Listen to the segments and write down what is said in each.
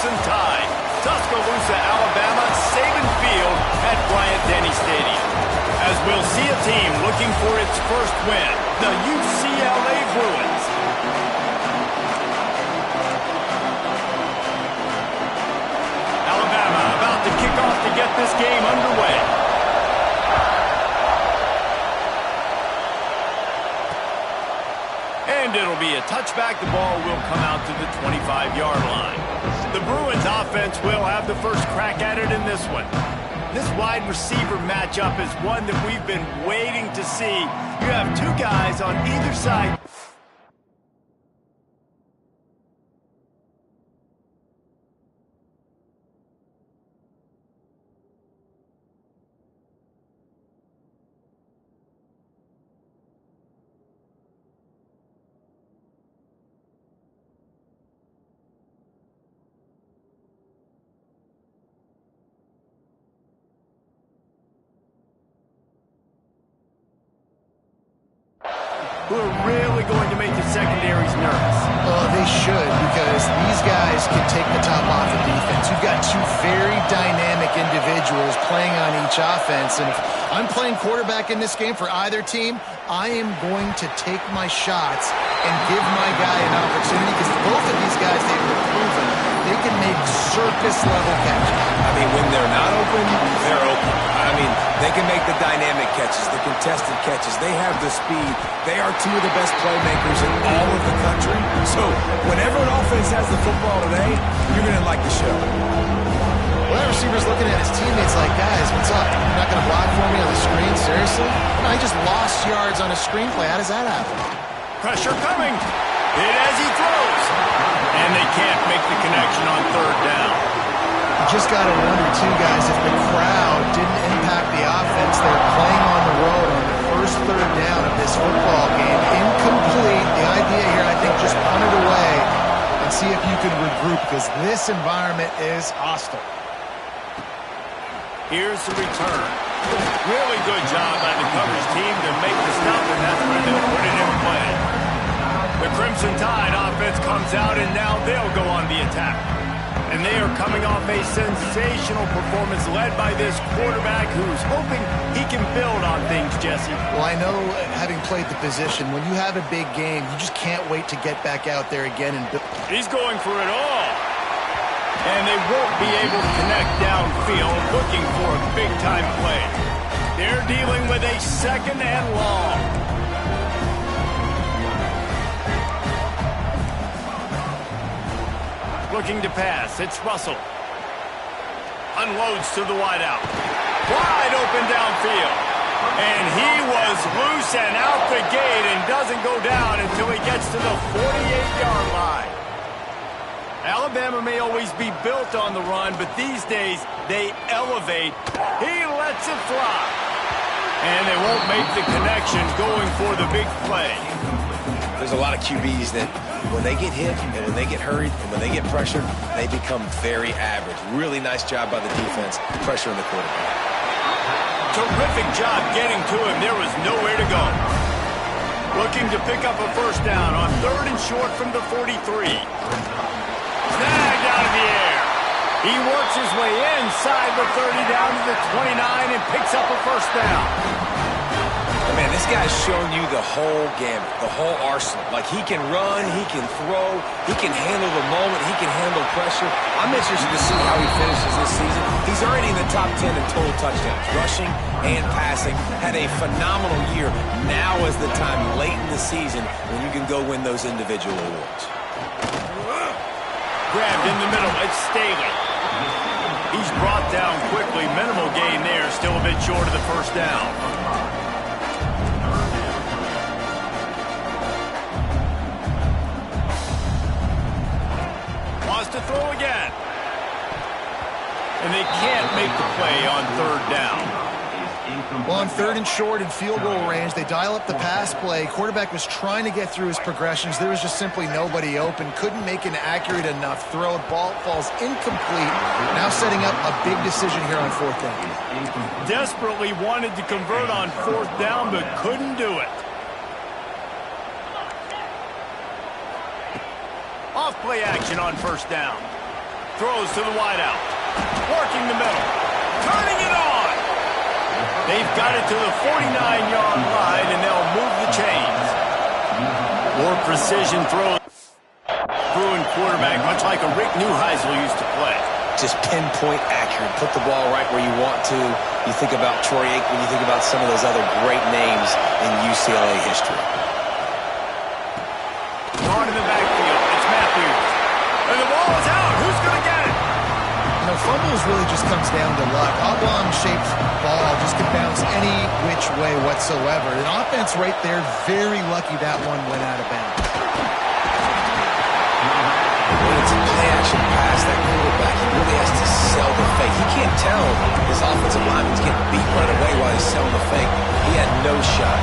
Crimson Tide. Tuscaloosa, Alabama, Saban Field at Bryant-Denny Stadium. As we'll see a team looking for its first win, the UCLA Bruins. Alabama about to kick off to get this game underway. And it'll be a touchback. The ball will come out to the 25-yard line. The Bruins offense will have the first crack at it in this one. This wide receiver matchup is one that we've been waiting to see. You have two guys on either side. Who are really going to make the secondaries nervous. Well, they should, because these guys can take the top off of defense. You've got two very dynamic individuals playing on each offense, and if I'm playing quarterback in this game for either team, I am going to take my shots and give my guy an opportunity, because both of these guys, they've proven they can make circus-level catches. I mean, when they're not open, they're open. I mean, they can make the dynamic catches, the contested catches. They have the speed. They are two of the best playmakers in all of the country. So whenever an offense has the football today, you're going to like the show. Well, that receiver's looking at his teammates like, guys, what's up? You're not going to block for me on the screen? Seriously? No, he just lost yards on a screenplay. How does that happen? Pressure coming. Hit as he throws. And they can't make the connection on third down. You just got to wonder, too, guys, if the crowd didn't impact the offense. They're playing on the road on the first third down of this football game. Incomplete. The idea here, I think, just punt it away and see if you can regroup, because this environment is hostile. Here's the return. Really good job by the coverage team to make the stop, and that's where they'll put it in play. The Crimson Tide offense comes out, and now they'll go on the attack. And they are coming off a sensational performance led by this quarterback who's hoping he can build on things, Jesse. Well, I know, having played the position, when you have a big game, you just can't wait to get back out there again and build. He's going for it all. And they won't be able to connect downfield, looking for a big-time play. They're dealing with a second and long. Looking to pass. It's Russell. Unloads to the wideout. Wide open downfield. And he was loose and out the gate and doesn't go down until he gets to the 48-yard line. Alabama may always be built on the run, but these days they elevate. He lets it fly. And they won't make the connection going for the big play. There's a lot of QBs that when they get hit and when they get hurried and when they get pressured, they become very average. Really nice job by the defense, pressuring the quarterback. Terrific job getting to him. There was nowhere to go. Looking to pick up a first down on third and short from the 43. Snagged out of the air. He works his way inside the 30 down to the 29 and picks up a first down. Man, this guy's showing you the whole gamut, the whole arsenal. Like, he can run, he can throw, he can handle the moment, he can handle pressure. I'm interested to see how he finishes this season. He's already in the top 10 in total touchdowns, rushing and passing. Had a phenomenal year. Now is the time, late in the season, when you can go win those individual awards. Grabbed in the middle. It's Staley. He's brought down quickly. Minimal gain there. Still a bit short of the first down. Wants to throw again. And they can't make the play on third down. Well, on third and short and field goal range, they dial up the pass play. Quarterback was trying to get through his progressions. There was just simply nobody open. Couldn't make an accurate enough throw. Ball falls incomplete. Now setting up a big decision here on fourth down. Desperately wanted to convert on fourth down, but couldn't do it. Off play action on first down. throws to the wideout. Working the middle. Turning it on. They've got it to the 49-yard line, and they'll move the chains. More precision throws. Bruin quarterback, much like a Rick Neuheisel used to play. Just pinpoint accurate. Put the ball right where you want to. You think about Troy Aikman, you think about some of those other great names in UCLA history. Guard in the backfield. It's Matthews. And the ball is out. Who's going to get it? You know, fumbles really just comes down to luck. Oblong-shaped ball just can bounce any which way whatsoever. An offense right there, very lucky that one went out of bounds. When it's a play-action pass, that quarterback, he really has to sell the fake. He can't tell his offensive lineman's getting beat right away while he's selling the fake. He had no shot.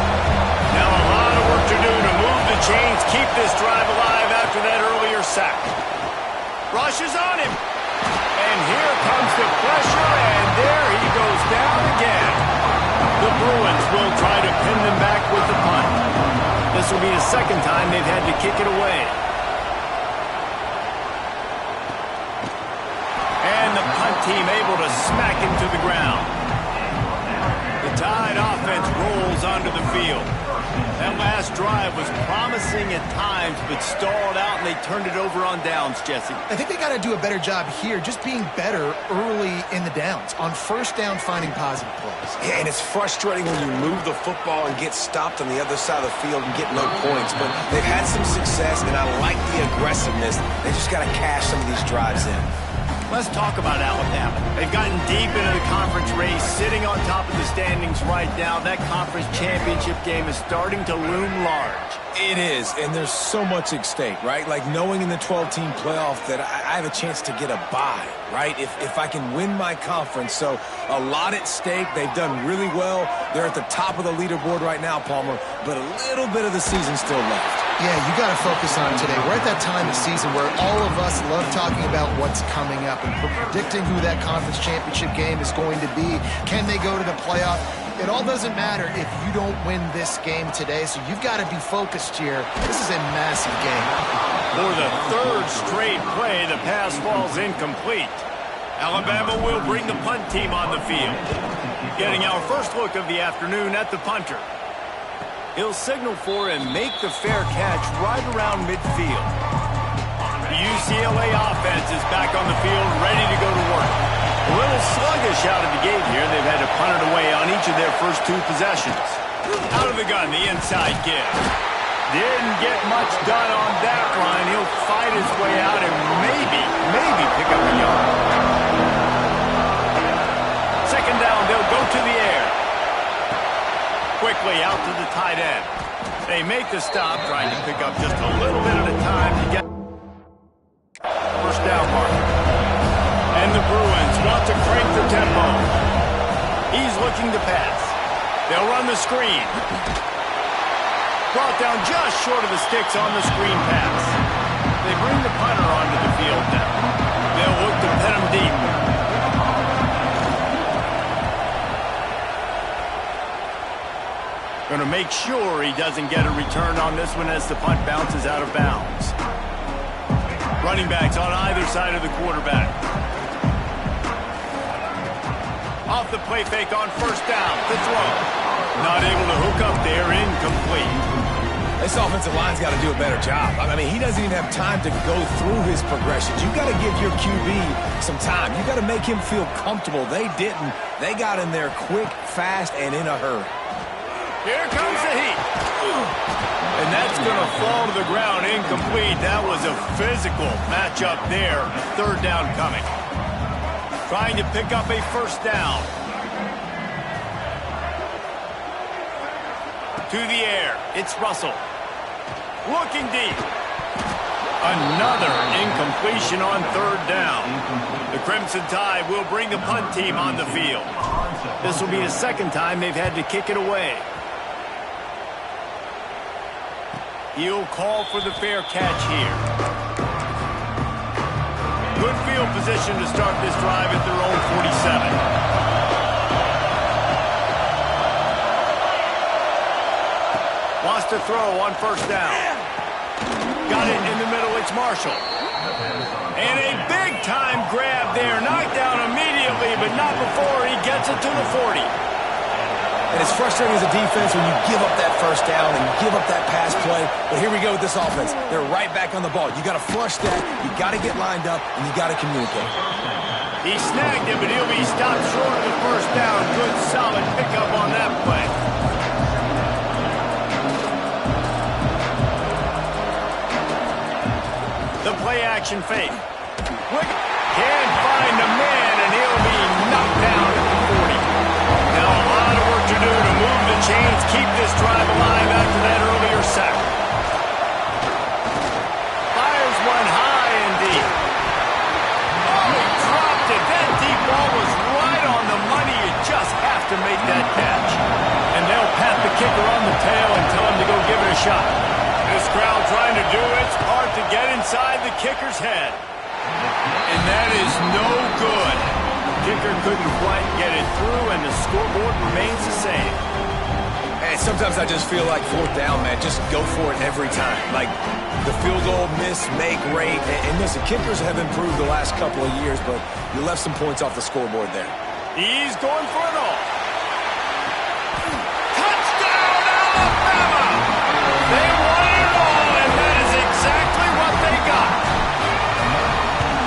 Now a lot of work to do to move the chains, keep this drive alive after that earlier sack. Rushes on him. And here comes the pressure, and there he goes down again. The Bruins will try to pin them back with the punt. This will be the second time they've had to kick it away. And the punt team able to smack him to the ground. The Tide offense rolls onto the field. That last drive was promising at times, but stalled out, and they turned it over on downs, Jesse. I think they got to do a better job here, just being better early in the downs. On first down, finding positive plays. Yeah, and it's frustrating when you move the football and get stopped on the other side of the field and get no points. But they've had some success, and I like the aggressiveness. They just got to cash some of these drives in. Let's talk about Alabama. They've gotten deep into the conference race, sitting on top of the standings right now. That conference championship game is starting to loom large. It is, and there's so much at stake, right? Like knowing in the 12-team playoff that I have a chance to get a bye, right? If I can win my conference. So a lot at stake. They've done really well. They're at the top of the leaderboard right now, Palmer, but a little bit of the season still left. Yeah, you got to focus on today. We're at that time of season where all of us love talking about what's coming up and predicting who that conference championship game is going to be. Can they go to the playoff? It all doesn't matter if you don't win this game today, so you've got to be focused here. This is a massive game. For the third straight play, the pass falls incomplete. Alabama will bring the punt team on the field. Getting our first look of the afternoon at the punter. He'll signal for and make the fair catch right around midfield. The UCLA offense is back on the field, ready to go to work. A little sluggish out of the gate here. They've had to punt it away on each of their first two possessions. Out of the gun, the inside give. Didn't get much done on that line. He'll fight his way out and maybe pick up a yard. Second down, they'll go to the air. Quickly out to the tight end. They make the stop, trying to pick up just a little bit at a time to get first down mark. And the Bruins want to crank the tempo. He's looking to pass. They'll run the screen. Brought down just short of the sticks on the screen pass. They bring the punter onto the field now. They'll look to pin him deep. Going to make sure he doesn't get a return on this one as the punt bounces out of bounds. Running backs on either side of the quarterback. Off the play fake on first down. The throw. Not able to hook up there. Incomplete. This offensive line's got to do a better job. I mean, he doesn't even have time to go through his progressions. You've got to give your QB some time. You've got to make him feel comfortable. They didn't. They got in there quick, fast, and in a hurry. Here comes the heat. And that's going to fall to the ground incomplete. That was a physical matchup there. Third down coming. Trying to pick up a first down. To the air. It's Russell. Looking deep. Another incompletion on third down. The Crimson Tide will bring the punt team on the field. This will be the second time they've had to kick it away. He'll call for the fair catch here. Good field position to start this drive at their own 47. Wants to throw on first down. Got it in the middle. It's Marshall. And a big big-time grab there. Knocked down immediately, but not before he gets it to the 40. And it's frustrating as a defense when you give up that first down and give up that pass play. But here we go with this offense. They're right back on the ball. You got to flush that. You got to get lined up, and you got to communicate. He snagged it, but he'll be stopped short of the first down. Good, solid pickup on that play. The play-action fake. Can't find the man, and he'll be knocked down at the 40. Now a lot of work to do to move the chains, keep this drive alive after that earlier sack. Fires one high and deep. Oh, he dropped it. That deep ball was right on the money. You just have to make that catch. And they'll pat the kicker on the tail and tell him to go give it a shot. This crowd trying to do its part to get inside the kicker's head. And that is no good. Kicker couldn't quite get it through, and the scoreboard remains the same. And sometimes I just feel like fourth down, man, just go for it every time. Like the field goal miss, make rate. And listen, kickers have improved the last couple of years, but you left some points off the scoreboard there. He's going for it all. Touchdown, Alabama! They won it all, and that is exactly what they got.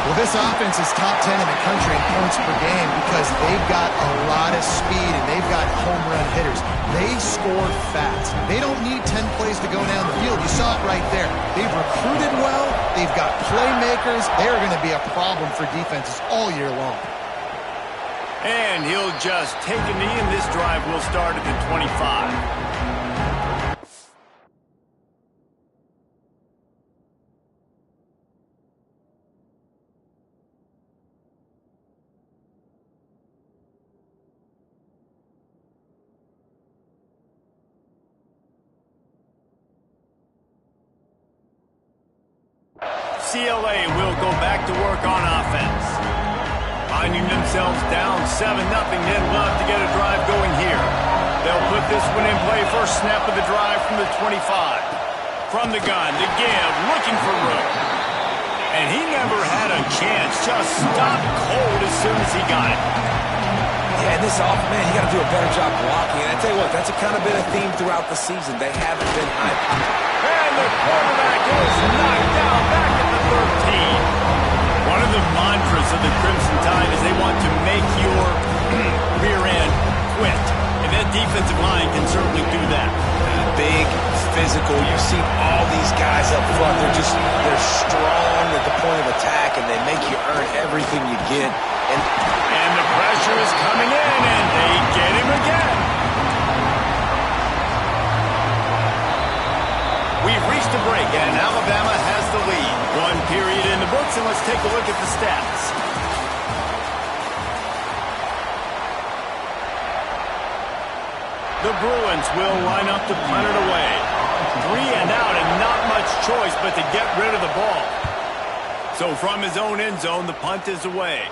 Well, this offense is top 10 in the country in points per game because they've got a lot of speed and they've got home run hitters. They score fast. They don't need 10 plays to go down the field. You saw it right there. They've recruited well. They've got playmakers. They're going to be a problem for defenses all year long. And he'll just take a knee, and this drive will start at the 25. CLA will go back to work on offense. Finding themselves down 7-0, then we'll have to get a drive going here. They'll put this one in play first snap of the drive from the 25. From the gun, to give, looking for room. And he never had a chance, just stopped cold as soon as he got it. Yeah, and this offense, man, you got to do a better job blocking. And I tell you what, that's a kind of been a theme throughout the season. They haven't been high. And the quarterback is knocked down back at the 13. One of the mantras of the Crimson Tide is they want to make your rear end quit. And that defensive line can certainly do that. Big, physical. You've seen all these guys up front. They're strong at the point of attack, and they make you earn everything you get. And the pressure is coming in, and they get him again. We've reached a break, and Alabama has the lead. One period in the books, and let's take a look at the stats. The Bruins will line up to punt it away. 3 and out, and not much choice but to get rid of the ball. So from his own end zone, the punt is away.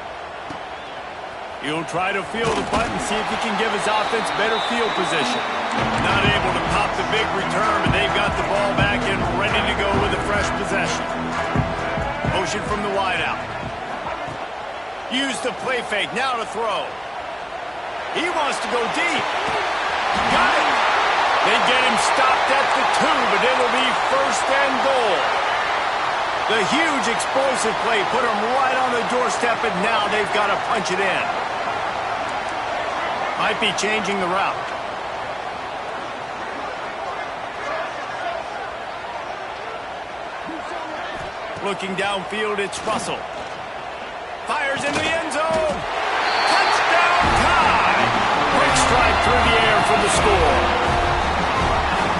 He'll try to field the punt and see if he can give his offense better field position. Not able to pop the big return, but they've got the ball back and ready to go with a fresh possession. Motion from the wideout. Use the play fake, now to throw. He wants to go deep. Got it. They get him stopped at the 2, but it'll be first and goal. The huge explosive play put him right on the doorstep, and now they've got to punch it in. Might be changing the route. Looking downfield, it's Russell. Fires into the end zone. Touchdown, Tide! Quick strike through the air for the score.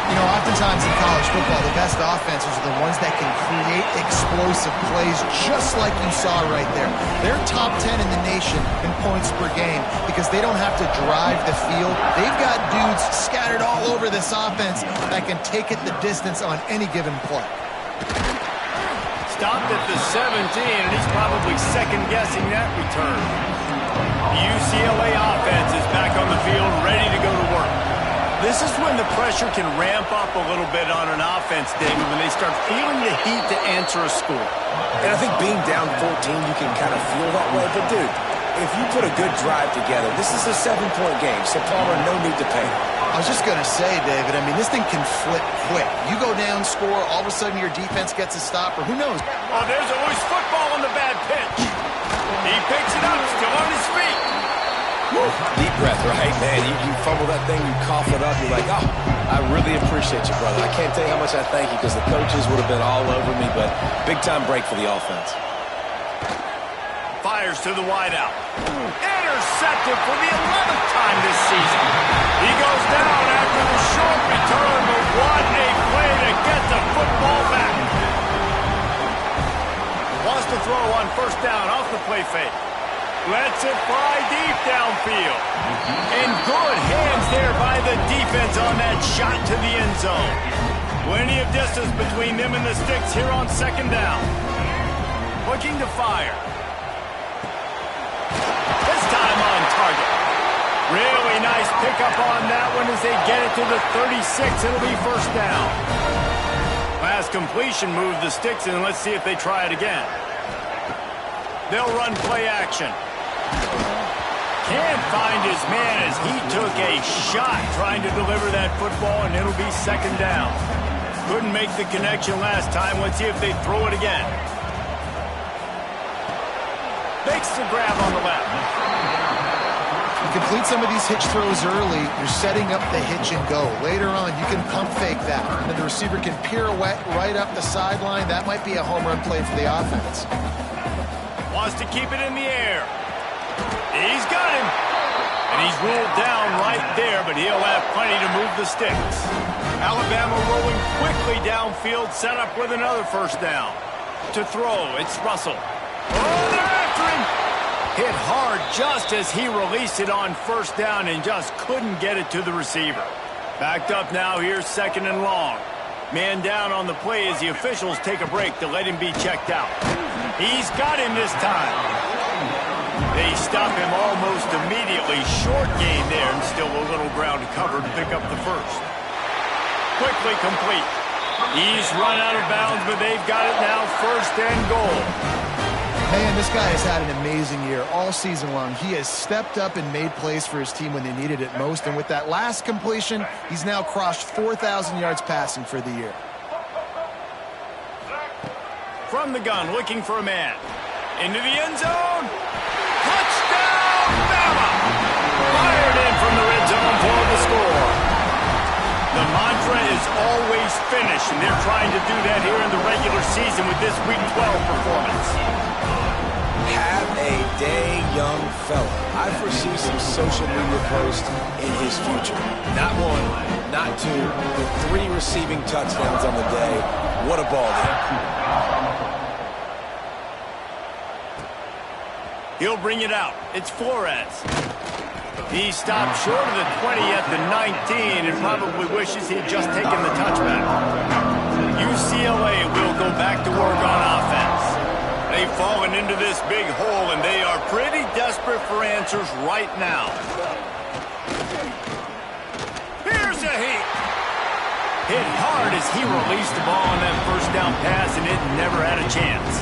You know, oftentimes in college football, the best offenses are the ones that can create explosive plays just like you saw right there. They're top 10 in the nation in points per game because they don't have to drive the field. They've got dudes scattered all over this offense that can take it the distance on any given play. Stopped at the 17, and he's probably second-guessing that return. The UCLA offense is back on the field, ready to go to work. This is when the pressure can ramp up a little bit on an offense, David, when they start feeling the heat to answer a score. And I think being down 14, you can kind of feel that way. But, dude, if you put a good drive together, this is a 7-point game, so Palmer, no need to panic. I was just going to say, David, I mean, this thing can flip quick. You go down, score, all of a sudden your defense gets a stop, or who knows? Oh, there's always football on the bad pitch. He picks it up, still on his feet. Woo. Deep breath, right, man? You fumble that thing, you cough it up, you're like, oh, I really appreciate you, brother. I can't tell you how much I thank you because the coaches would have been all over me, but big-time break for the offense. Fires to the wideout. Intercepted for the 11th time this season. He goes down after the short return, but what a play to get the football back. Wants to throw on first down off the play fake. Lets it fly deep downfield. And good hands there by the defense on that shot to the end zone. Plenty of distance between them and the sticks here on second down. Looking to fire. This time on target. Really nice pickup on that one as they get it to the 36. It'll be first down. Last completion moved the sticks in. Let's see if they try it again. They'll run play action. Can't find his man as he took a shot trying to deliver that football, and it'll be second down. Couldn't make the connection last time. Let's see if they throw it again. Makes the grab on the left. You complete some of these hitch throws early, you're setting up the hitch and go. Later on, you can pump fake that. And then the receiver can pirouette right up the sideline. That might be a home run play for the offense. Wants to keep it in the air. He's got him. And he's ruled down right there, but he'll have plenty to move the sticks. Alabama rolling quickly downfield, set up with another first down. To throw, it's Russell. Oh, they're after him. Hit hard just as he released it on first down and just couldn't get it to the receiver. Backed up now here, second and long. Man down on the play as the officials take a break to let him be checked out. He's got him this time. They stop him almost immediately. Short gain there and still a little ground to cover to pick up the first. Quickly complete. He's run out of bounds, but they've got it now first and goal. Man, this guy has had an amazing year all season long. He has stepped up and made plays for his team when they needed it most. And with that last completion, he's now crossed 4,000 yards passing for the year. From the gun, looking for a man. Into the end zone. Touchdown, Bama! Fired in from the red zone for the score. The mantra is always finish, and they're trying to do that here in the regular season with this Week 12 performance. Have a day, young fella. I foresee some social media posts in his future. Not one, not two, but 3 receiving touchdowns on the day. What a ball game. He'll bring it out. It's Flores. He stopped short of the 20 at the 19 and probably wishes he'd just taken the touchback. UCLA will go back to work on offense. They've fallen into this big hole, and they are pretty desperate for answers right now. Here's a heat. Hit hard as he released the ball on that first down pass, and it never had a chance.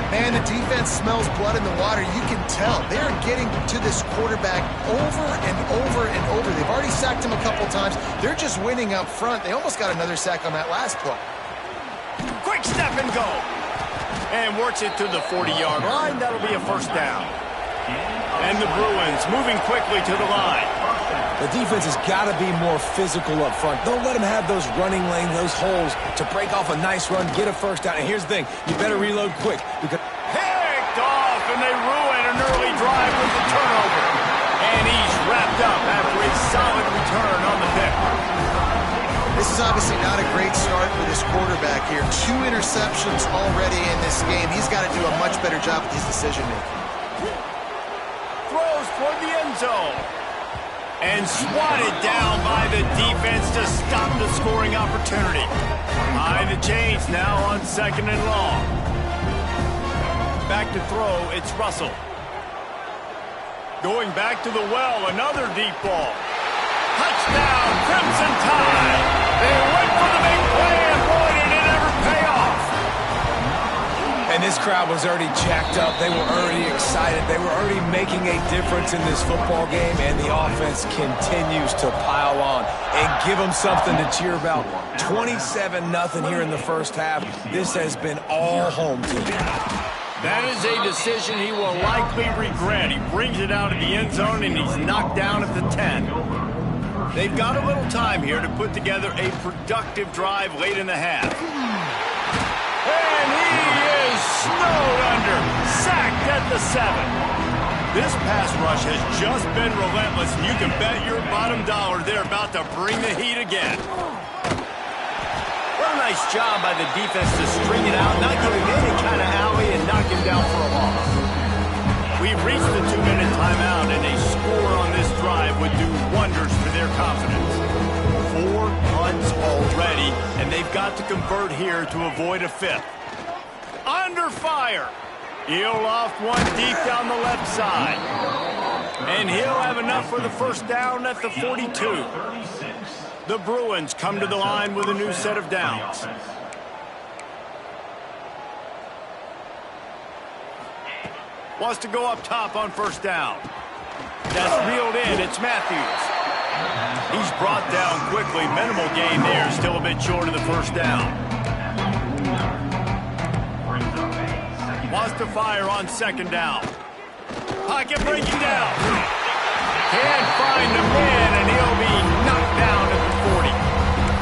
Man, the defense smells blood in the water. You can tell. They're getting to this quarterback over and over and over. They've already sacked him a couple times. They're just winning up front. They almost got another sack on that last play. Quick step and go. And works it to the 40-yard line. That'll be a first down. And the Bruins moving quickly to the line. The defense has got to be more physical up front. Don't let them have those running lanes, those holes to break off a nice run, get a first down. And here's the thing, you better reload quick because picked off, and they ruin an early drive with the turnover. And he's wrapped up after a solid return on the pick. This is obviously not a great start for this quarterback here. 2 interceptions already in this game. He's got to do a much better job with his decision-making. Throws toward the end zone. And swatted down by the defense to stop the scoring opportunity. Behind the chains now on second and long. Back to throw, it's Russell. Going back to the well, another deep ball. Touchdown, Crimson Tide. They went for the big play, and boy, did it ever pay off. And this crowd was already jacked up. They were already excited. They were already making a difference in this football game, and the offense continues to pile on and give them something to cheer about. 27-0 here in the first half. This has been all home team. That is a decision he will likely regret. He brings it out of the end zone, and he's knocked down at the 10. They've got a little time here to put together a productive drive late in the half. And he is snowed under, sacked at the 7. This pass rush has just been relentless, and you can bet your bottom dollar they're about to bring the heat again. What a nice job by the defense to string it out, not give him any kind of alley, and knock him down for a loss. We've reached the 2-minute timeout, and a score on this drive would do wonders for their confidence. 4 punts already, and they've got to convert here to avoid a 5th. Under fire. He'll loft one deep down the left side. And he'll have enough for the first down at the 42. The Bruins come to the line with a new set of downs. Wants to go up top on first down. That's reeled in. It's Matthews. He's brought down quickly. Minimal gain there. Still a bit short of the first down. Wants to fire on second down. Pocket breaking down. Can't find the man, and he'll be knocked down at the 40.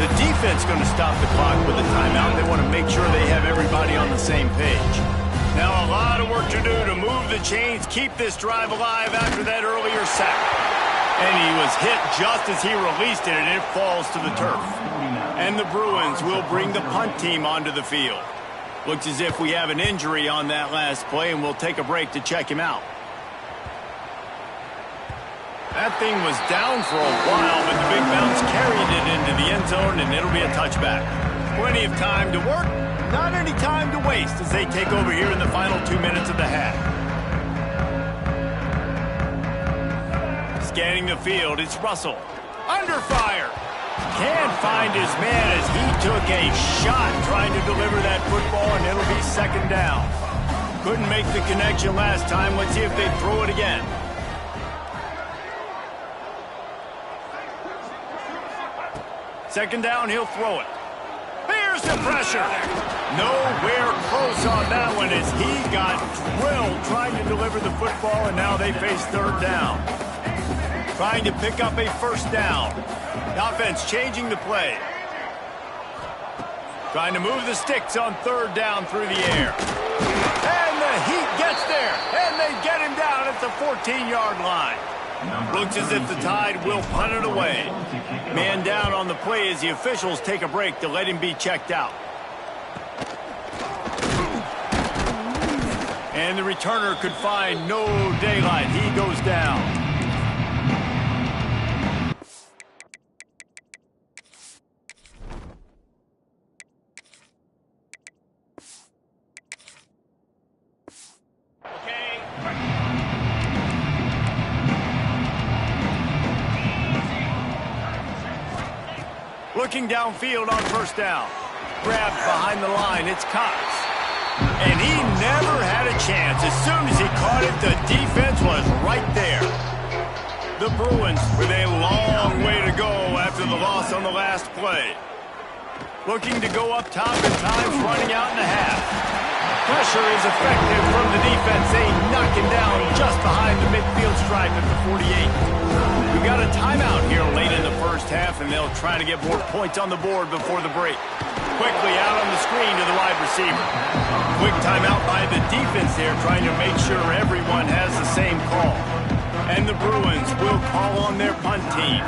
The defense going to stop the clock with a timeout. They want to make sure they have everybody on the same page. Now a lot of work to do to move the chains, keep this drive alive after that earlier sack. And he was hit just as he released it, and it falls to the turf. And the Bruins will bring the punt team onto the field. Looks as if we have an injury on that last play, and we'll take a break to check him out. That thing was down for a while, but the big bounce carried it into the end zone, and it'll be a touchback. Plenty of time to work, not any time to waste as they take over here in the final 2 minutes of the half. Scanning the field, it's Russell. Under fire. Can't find his man as he took a shot trying to deliver that football, and it'll be second down. Couldn't make the connection last time. Let's see if they throw it again. Second down, he'll throw it. Here's the pressure. Nowhere close on that one as he got drilled trying to deliver the football, and now they face third down. Trying to pick up a first down. The offense changing the play. Trying to move the sticks on third down through the air. And the Heat gets there, and they get him down at the 14-yard line. Looks as if the Tide will punt it away. Man down on the play as the officials take a break to let him be checked out. And the returner could find no daylight. He goes down. Looking downfield on first down. Grabbed behind the line, it's Cox. And he never had a chance. As soon as he caught it, the defense was right there. The Bruins with a long way to go after the loss on the last play. Looking to go up top, and time's running out in the half. Pressure is effective from the defense. They knock him down just behind the midfield stripe at the 48. We've got a timeout here late in the first half, and they'll try to get more points on the board before the break. Quickly out on the screen to the wide receiver. Quick timeout by the defense there, trying to make sure everyone has the same call. And the Bruins will call on their punt team.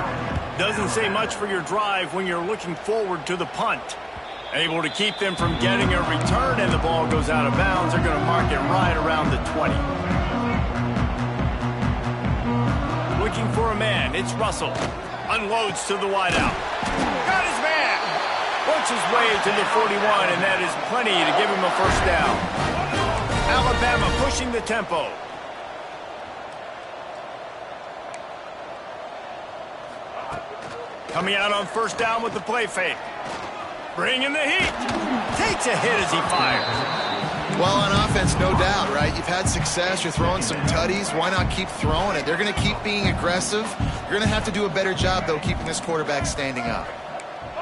Doesn't say much for your drive when you're looking forward to the punt. Able to keep them from getting a return, and the ball goes out of bounds. They're going to mark it right around the 20. Looking for a man. It's Russell. Unloads to the wideout. Got his man. Works his way to the 41, and that is plenty to give him a first down. Alabama pushing the tempo. Coming out on first down with the play fake. Bringing the heat. Takes a hit as he fires. Well, on offense, no doubt, right? You've had success. You're throwing some tutties. Why not keep throwing it? They're going to keep being aggressive. You're going to have to do a better job, though, keeping this quarterback standing up.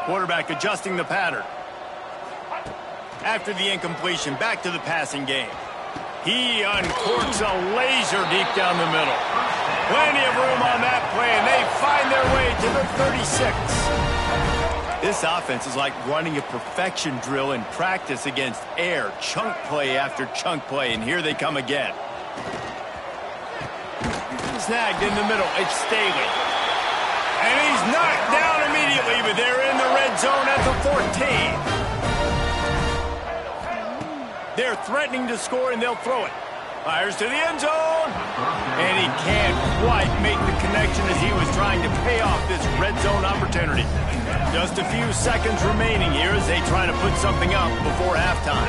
Quarterback adjusting the pattern. After the incompletion, back to the passing game. He uncorks a laser deep down the middle. Plenty of room on that play, and they find their way to the 36. This offense is like running a perfection drill in practice against air. Chunk play after chunk play, and here they come again. Snagged in the middle. It's Staley. And he's knocked down immediately, but they're in the red zone at the 14. They're threatening to score, and they'll throw it. Fires to the end zone. And he can't quite make the connection as he was trying to pay off this red zone opportunity. Just a few seconds remaining here as they try to put something up before halftime.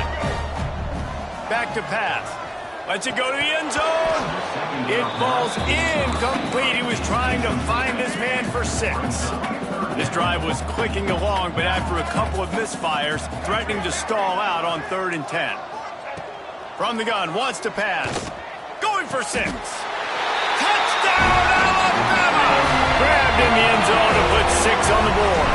Back to pass. Lets it go to the end zone. It falls incomplete. He was trying to find his man for 6. This drive was clicking along, but after a couple of misfires, threatening to stall out on 3rd and 10. From the gun, wants to pass. Going for 6. Touchdown, Alabama! Grabbed in the end zone to put 6 on the board.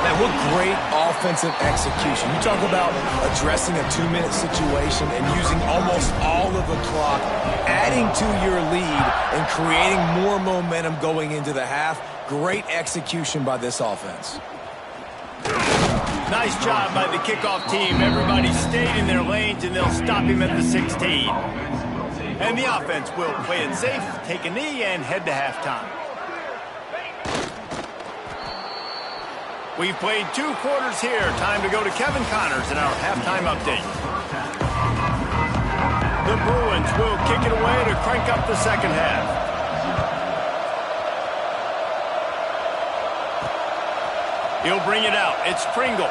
Man, what great offensive execution. You talk about addressing a 2-minute situation and using almost all of the clock, adding to your lead and creating more momentum going into the half. Great execution by this offense. Nice job by the kickoff team. Everybody stayed in their lanes, and they'll stop him at the 16. And the offense will play it safe, take a knee, and head to halftime. We've played 2 quarters here. Time to go to Kevin Connors in our halftime update. The Bruins will kick it away to crank up the second half. He'll bring it out. It's Pringle.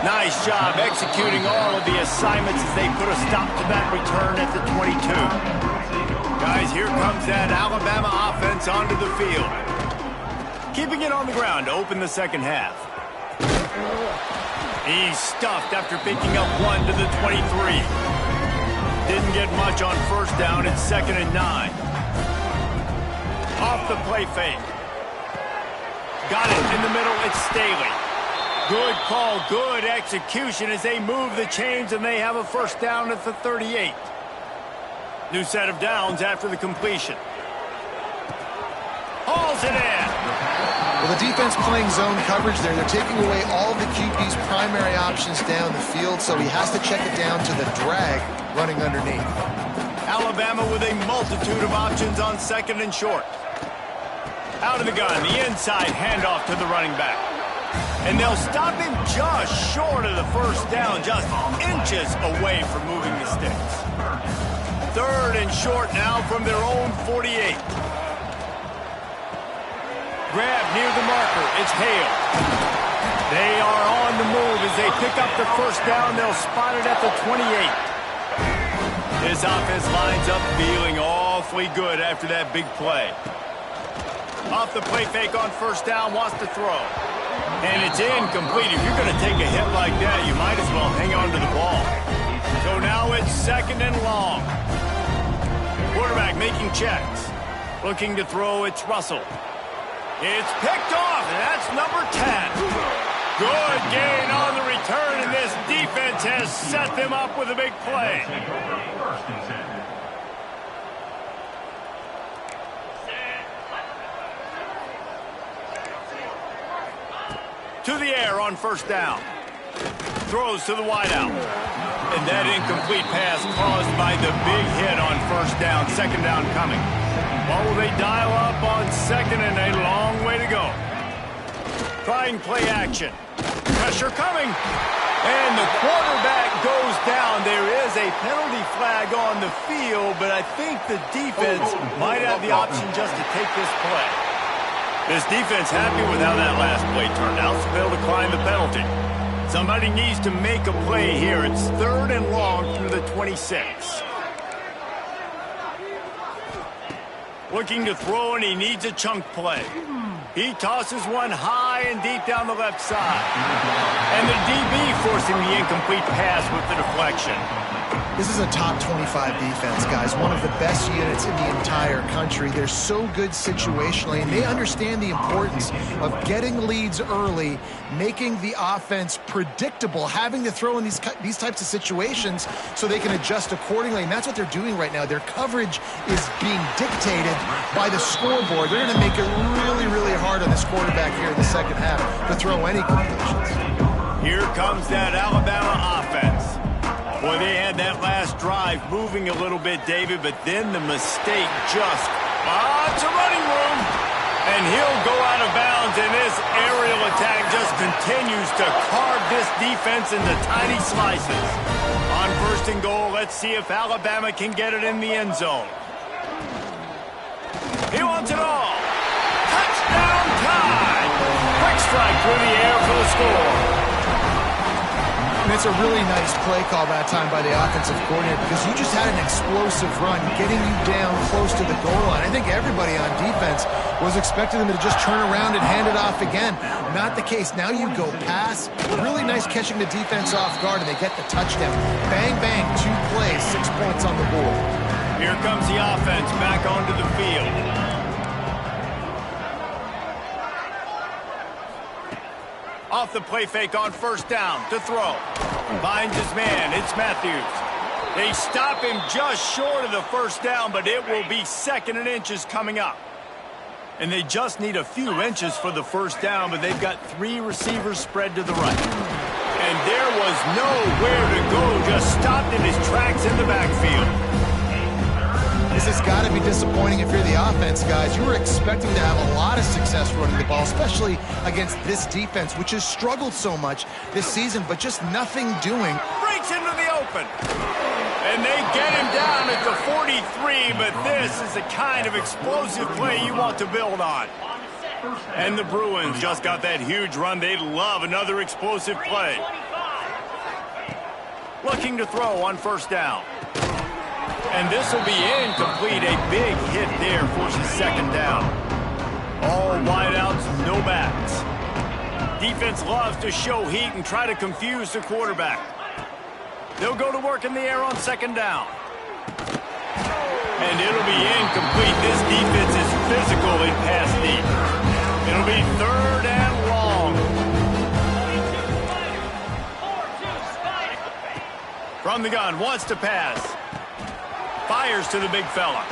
Nice job executing all of the assignments as they put a stop to that return at the 22. Guys, here comes that Alabama offense onto the field. Keeping it on the ground to open the second half. He's stuffed after picking up 1 to the 23. Didn't get much on first down. It's 2nd and 9. Off the play fake. Got it in the middle. It's Staley. Good call, good execution as they move the chains, and they have a first down at the 38. New set of downs after the completion. Hauls it in. Well, the defense playing zone coverage there. They're taking away all of the QB's primary options down the field, so he has to check it down to the drag running underneath. Alabama with a multitude of options on 2nd and short. Out of the gun, the inside handoff to the running back. And they'll stop him just short of the first down, just inches away from moving the sticks. 3rd and short now from their own 48. Grab near the marker. It's Hale. They are on the move as they pick up the first down. They'll spot it at the 28. This offense lines up feeling awfully good after that big play. Off the play fake on first down, wants to throw. And it's incomplete. If you're going to take a hit like that, you might as well hang on to the ball. So now it's 2nd and long. Quarterback making checks. Looking to throw, it's Russell. It's picked off, and that's number 10. Good gain on the return, and this defense has set them up with a big play. To the air on first down. Throws to the wideout. And that incomplete pass caused by the big hit on first down. 2nd down coming. What will they dial up on 2nd and a long way to go? Trying play action. Pressure coming. And the quarterback goes down. There is a penalty flag on the field, but I think the defense might have the option just to take this play. This defense happy with how that last play turned out, so they'll decline the penalty. Somebody needs to make a play here. It's 3rd and long from the 26. Looking to throw, and he needs a chunk play. He tosses one high and deep down the left side. And the DB forcing the incomplete pass with the deflection. This is a top 25 defense, guys. One of the best units in the entire country. They're so good situationally, and they understand the importance of getting leads early, making the offense predictable, having to throw in these types of situations so they can adjust accordingly. And that's what they're doing right now. Their coverage is being dictated by the scoreboard. They're going to make it really, really hard on this quarterback here in the second half to throw any completions. Here comes that Alabama offense. Boy, they had that last drive moving a little bit, David, but then the mistake just... it's a running room. And he'll go out of bounds, and this aerial attack just continues to carve this defense into tiny slices. On first and goal, let's see if Alabama can get it in the end zone. He wants it all. Touchdown time. Quick strike through the air for the score. And it's a really nice play call that time by the offensive coordinator because you just had an explosive run getting you down close to the goal line. I think everybody on defense was expecting them to just turn around and hand it off again. Not the case. Now you go pass. Really nice catching the defense off guard, and they get the touchdown. Bang, bang, 2 plays, 6 points on the board. Here comes the offense back onto the field. Off the play fake on first down to throw. Finds his man. It's Matthews. They stop him just short of the first down, but it will be 2nd and inches coming up. And they just need a few inches for the first down, but they've got 3 receivers spread to the right. And there was nowhere to go, just stopped in his tracks in the backfield. This has got to be disappointing if you're the offense, guys. You were expecting to have a lot of success running the ball, especially against this defense, which has struggled so much this season, but just nothing doing. Breaks into the open. And they get him down at the 43, but this is the kind of explosive play you want to build on. And the Bruins just got that huge run. They love another explosive play. Looking to throw on first down. And this will be incomplete. A big hit there forces 2nd down. All wideouts, no backs. Defense loves to show heat and try to confuse the quarterback. They'll go to work in the air on 2nd down. And it'll be incomplete. This defense is physical in pass deep. It'll be 3rd and long. From the gun, wants to pass. Fires to the big fella.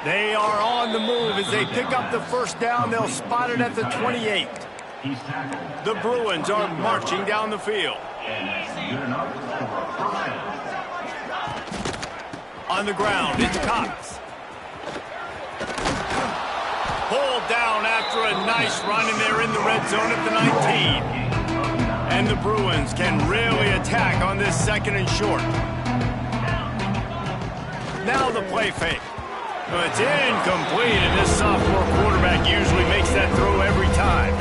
They are on the move as they pick up the first down. They'll spot it at the 28. The Bruins are marching down the field. On the ground, it's Cox. Pulled down after a nice run, and they're in the red zone at the 19. And the Bruins can really attack on this 2nd and short. Now the play fake. Well, it's incomplete, and this sophomore quarterback usually makes that throw every time.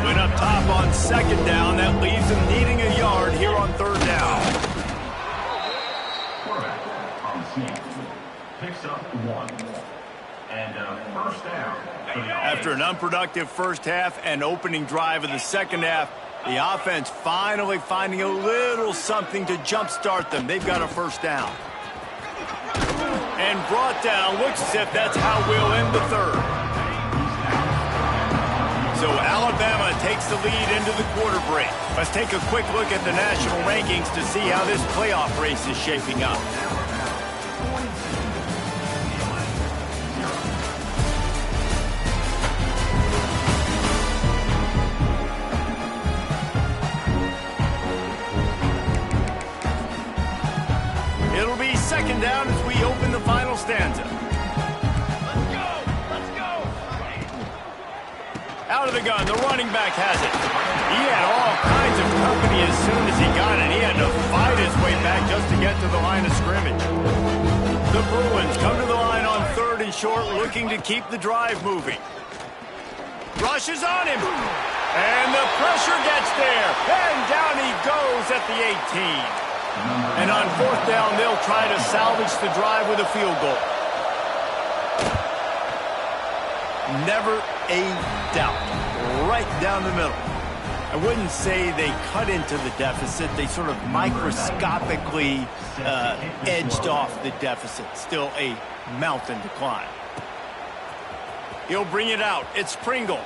Went up top on 2nd down. That leaves them needing a yard here on 3rd down. Quarterback on the snap picks up 1. And first down. After an unproductive first half and opening drive of the 2nd half, the offense finally finding a little something to jumpstart them. They've got a first down. And brought down. Looks as if that's how we'll end the 3rd. So Alabama takes the lead into the quarter break. Let's take a quick look at the national rankings to see how this playoff race is shaping up. It'll be 2nd down as we open the final stanza. Let's go! Let's go! Out of the gun, the running back has it. He had all kinds of company as soon as he got it. He had to fight his way back just to get to the line of scrimmage. The Bruins come to the line on 3rd and short, looking to keep the drive moving. Rushes on him. And the pressure gets there. And down he goes at the 18. And on 4th down, they'll try to salvage the drive with a field goal. Never a doubt. Right down the middle. I wouldn't say they cut into the deficit. They sort of microscopically edged off the deficit. Still a mountain to climb. He'll bring it out. It's Pringle.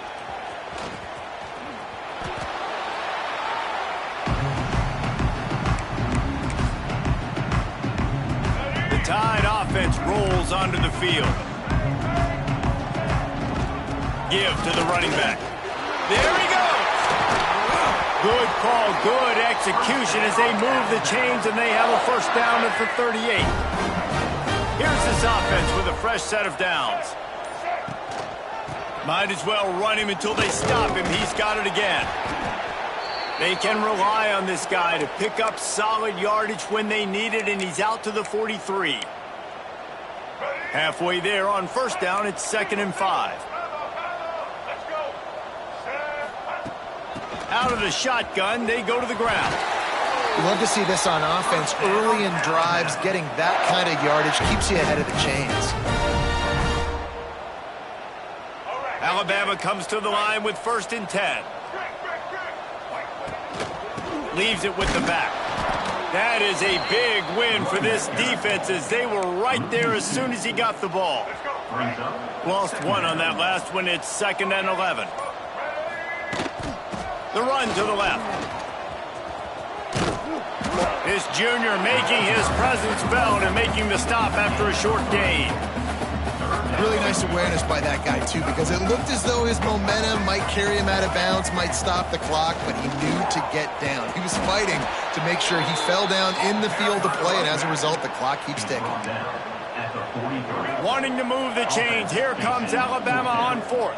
The Tide offense rolls onto the field. Give to the running back. There he goes. Good call, good execution as they move the chains and they have a first down at the 38. Here's this offense with a fresh set of downs. Might as well run him until they stop him. He's got it again. They can rely on this guy to pick up solid yardage when they need it, and he's out to the 43. Halfway there on first down, it's 2nd and 5. Out of the shotgun, they go to the ground. We love to see this on offense. Early in drives, getting that kind of yardage keeps you ahead of the chains. Alabama comes to the line with 1st and 10. Leaves it with the back. That is a big win for this defense as they were right there as soon as he got the ball. Lost one on that last one. It's 2nd and 11. The run to the left. This junior making his presence felt and making the stop after a short gain. Really nice awareness by that guy, too, because it looked as though his momentum might carry him out of bounds, might stop the clock, but he knew to get down. He was fighting to make sure he fell down in the field to play, and as a result, the clock keeps ticking. Wanting to move the chains, here comes Alabama on 4th.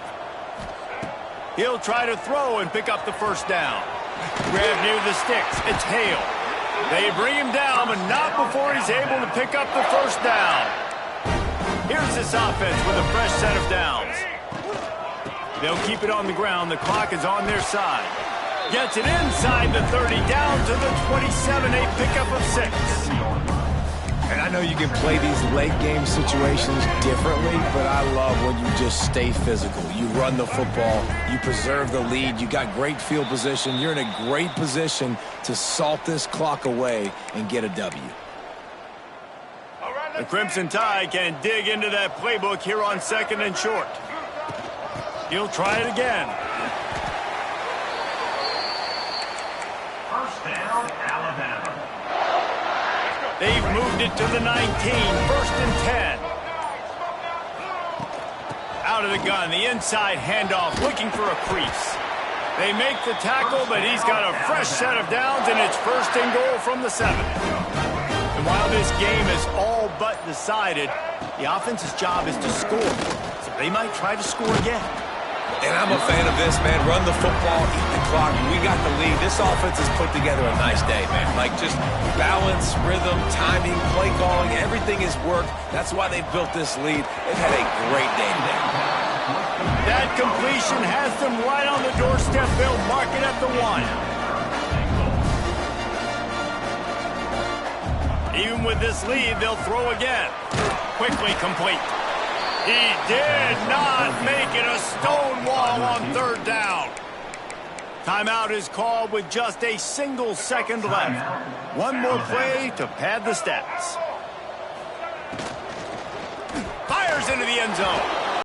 He'll try to throw and pick up the first down. Grab near the sticks. It's Hale. They bring him down, but not before he's able to pick up the first down. Here's this offense with a fresh set of downs. They'll keep it on the ground. The clock is on their side. Gets it inside the 30, down to the 27, a pickup of 6. And I know you can play these late game situations differently, but I love when you just stay physical. You run the football, you preserve the lead, you got great field position. You're in a great position to salt this clock away and get a W. The Crimson Tide can dig into that playbook here on 2nd and short. He'll try it again. First down, Alabama. They've moved it to the 19, 1st and 10. Out of the gun, the inside handoff, looking for a crease. They make the tackle, but he's got a fresh set of downs, and it's 1st and goal from the 7. And while this game is all but decided, the offense's job is to score. So they might try to score again. And I'm a fan of this, man. Run the football, eat the clock. We got the lead. This offense has put together a nice day, man. Like just balance, rhythm, timing, play calling, everything has worked. That's why they built this lead. They've had a great day today. That completion has them right on the doorstep. They'll mark it at the 1. Even with this lead, they'll throw again. Quickly complete. He did not make it a stone wall on 3rd down. Timeout is called with just a single second left. One more play to pad the stats. Fires into the end zone.